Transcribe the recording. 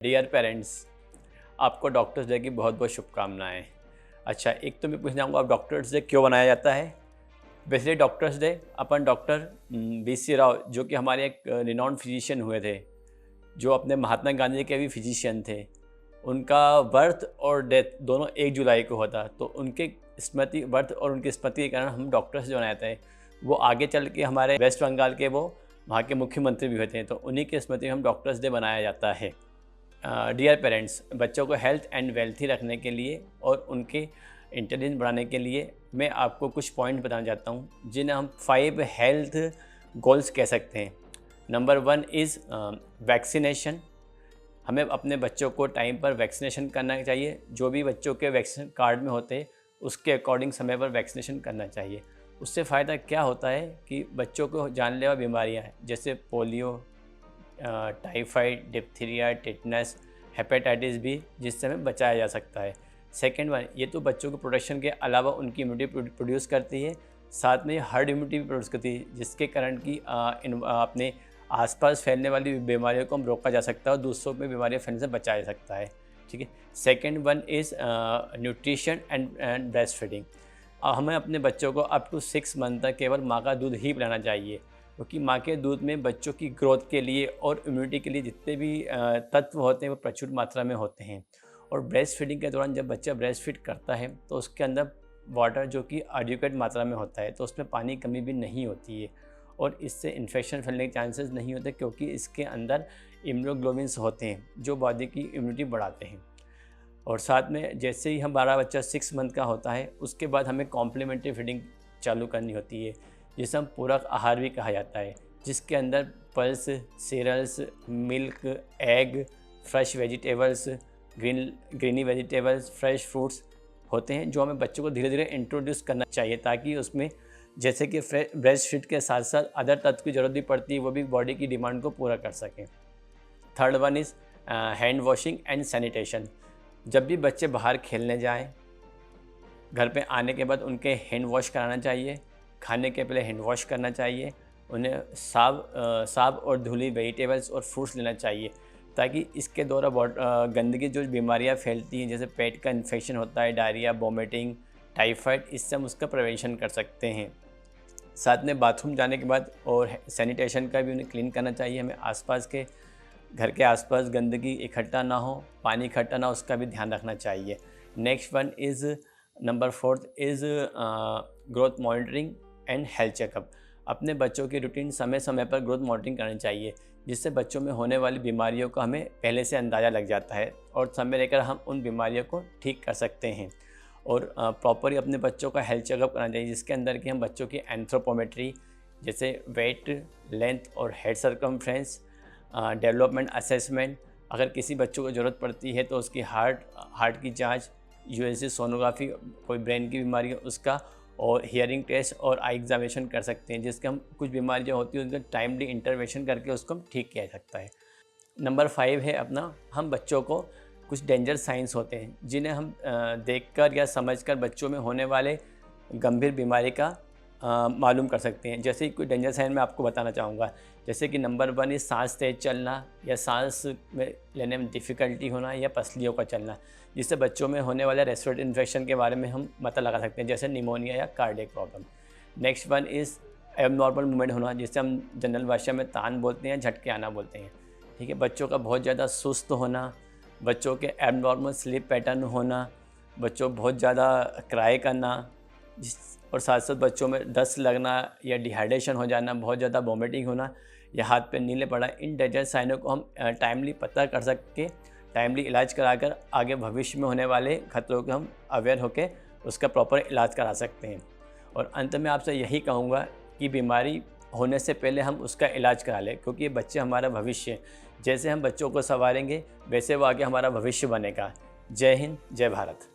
Dear parents, आपको doctors day की बहुत बहुत शुभकामनाएं। अच्छा, एक तो मैं पूछना चाहूँगा, आप डॉक्टर्स डे क्यों मनाया जाता है? बेसिकली डॉक्टर्स डे अपन डॉक्टर BC राव, जो कि हमारे एक रिनाउंड फिजिशियन हुए थे, जो अपने महात्मा गांधी के भी फिजिशियन थे, उनका बर्थ और डेथ दोनों 1 जुलाई को होता। तो उनके स्मृति बर्थ और उनकी स्मृति के कारण हम डॉक्टर्स जो मनाते हैं, वो आगे चल के हमारे वेस्ट बंगाल के वो वहाँ के मुख्यमंत्री भी होते हैं, तो उन्हीं के स्मृति में हम डॉक्टर्स डे मनाया जाता है। डियर पेरेंट्स, बच्चों को हेल्थ एंड वेल्थी रखने के लिए और उनके इंटेलिजेंस बढ़ाने के लिए मैं आपको कुछ पॉइंट बताना चाहता हूँ, जिन्हें हम 5 हेल्थ गोल्स कह सकते हैं। Number 1 is vaccination. हमें अपने बच्चों को टाइम पर वैक्सीनेशन करना चाहिए। जो भी बच्चों के वैक्सीन कार्ड में होते हैं उसके अकॉर्डिंग समय पर वैक्सीनेशन करना चाहिए। उससे फ़ायदा क्या होता है कि बच्चों को जानलेवा बीमारियाँ हैं, जैसे polio, typhoid, diphtheria, tetanus, hepatitis B, जिससे हमें बचाया जा सकता है। सेकेंड वन, ये तो बच्चों को प्रोटेक्शन के अलावा उनकी इम्यूनिटी प्रोड्यूस करती है, साथ में हर्ड इम्यूनिटी भी प्रोड्यूस करती है, जिसके कारण कि अपने आसपास फैलने वाली बीमारियों को हम रोका जा सकता है और दूसरों में बीमारियाँ फैलने से बचाया जा सकता है। ठीक है। Second one is nutrition and breast feeding. हमें अपने बच्चों को अप टू 6 मंथ तक केवल माँ का दूध ही पिलाना चाहिए, क्योंकि माँ के दूध में बच्चों की ग्रोथ के लिए और इम्यूनिटी के लिए जितने भी तत्व होते हैं वो प्रचुर मात्रा में होते हैं। और ब्रेस्ट फीडिंग के दौरान जब बच्चा ब्रेस्ट फीड करता है तो उसके अंदर वाटर जो कि एडिक्वेट मात्रा में होता है, तो उसमें पानी की कमी भी नहीं होती है और इससे इन्फेक्शन फैलने के चांसेस नहीं होते, क्योंकि इसके अंदर इम्यूनोग्लोबिन्स होते हैं जो बॉडी की इम्यूनिटी बढ़ाते हैं। और साथ में जैसे ही हमारा बच्चा 6 मंथ का होता है उसके बाद हमें कॉम्प्लीमेंट्री फीडिंग चालू करनी होती है, जिसे हम पूरक आहार भी कहा जाता है, जिसके अंदर pulses, cereals, milk, egg, fresh vegetables, greeny vegetables, fresh fruits होते हैं, जो हमें बच्चों को धीरे धीरे इंट्रोड्यूस करना चाहिए, ताकि उसमें जैसे कि ब्रेस्ट फीड के साथ साथ अदर तत्व की ज़रूरत भी पड़ती है, वो भी बॉडी की डिमांड को पूरा कर सकें। Third one is hand washing and sanitation. जब भी बच्चे बाहर खेलने जाएं, घर पे आने के बाद उनके हैंड वॉश कराना चाहिए, खाने के पहले हैंड वॉश करना चाहिए, उन्हें साफ और धुली वेजिटेबल्स और फ्रूट्स लेना चाहिए, ताकि इसके द्वारा गंदगी जो बीमारियां फैलती हैं, जैसे पेट का इन्फेक्शन होता है, डायरिया, वोमिटिंग, टाइफाइड, इससे हम उसका प्रिवेंशन कर सकते हैं। साथ में बाथरूम जाने के बाद और सैनिटेशन का भी उन्हें क्लीन करना चाहिए। हमें आसपास के घर के आसपास गंदगी इकट्ठा ना हो, पानी इकट्ठा ना हो, उसका भी ध्यान रखना चाहिए। Next one is number 4 is growth monitoring and health checkup. अपने बच्चों की रूटीन समय समय पर ग्रोथ मॉनिटरिंग करनी चाहिए, जिससे बच्चों में होने वाली बीमारियों का हमें पहले से अंदाज़ा लग जाता है और समय लेकर हम उन बीमारियों को ठीक कर सकते हैं। और प्रॉपरली अपने बच्चों का हेल्थ चेकअप करना चाहिए, जिसके अंदर कि हम बच्चों की एंथ्रोपोमेट्री, जैसे वेट, लेंथ और हेड सर्कमफ्रेंस, डेवलपमेंट असेसमेंट, अगर किसी बच्चों को ज़रूरत पड़ती है तो उसकी हार्ट की जांच, USG सोनोग्राफी, कोई ब्रेन की बीमारी है उसका, और हियरिंग टेस्ट और आई एग्जामिनेशन कर सकते हैं, जिसके हम कुछ बीमारी जो होती है उनका टाइमली इंटरवेंशन करके उसको हम ठीक किया जा सकता है। नंबर 5 है अपना, हम बच्चों को कुछ डेंजर साइंस होते हैं जिन्हें हम देखकर या समझकर बच्चों में होने वाले गंभीर बीमारी का मालूम कर सकते हैं। जैसे कोई डेंजर साइन मैं आपको बताना चाहूँगा, जैसे कि नंबर 1 इस सांस तेज चलना या सांस में लेने में डिफ़िकल्टी होना या पसलियों का चलना, जिससे बच्चों में होने वाले रेस्पिरेटरी इन्फेक्शन के बारे में हम पता लगा सकते हैं, जैसे निमोनिया या cardiac problem. Next one is abnormal movement होना, जिससे हम जनरल भाषा में तान बोलते हैं, झटके आना बोलते हैं। ठीक है। बच्चों का बहुत ज़्यादा सुस्त होना, बच्चों के एबनॉर्मल स्लीप पैटर्न होना, बच्चों बहुत ज़्यादा क्राई करना, और साथ साथ बच्चों में दस्त लगना या डिहाइड्रेशन हो जाना, बहुत ज़्यादा वोमिटिंग होना या हाथ पे नीले पड़ा, इन डेंजर साइनों को हम टाइमली पता कर सके, टाइमली इलाज कराकर आगे भविष्य में होने वाले खतरों को हम अवेयर होकर उसका प्रॉपर इलाज करा सकते हैं। और अंत में आपसे यही कहूँगा कि बीमारी होने से पहले हम उसका इलाज करा लें, क्योंकि ये बच्चे हमारा भविष्य हैं। जैसे हम बच्चों को संवारेंगे वैसे वो आगे हमारा भविष्य बनेगा। जय हिंद, जय भारत।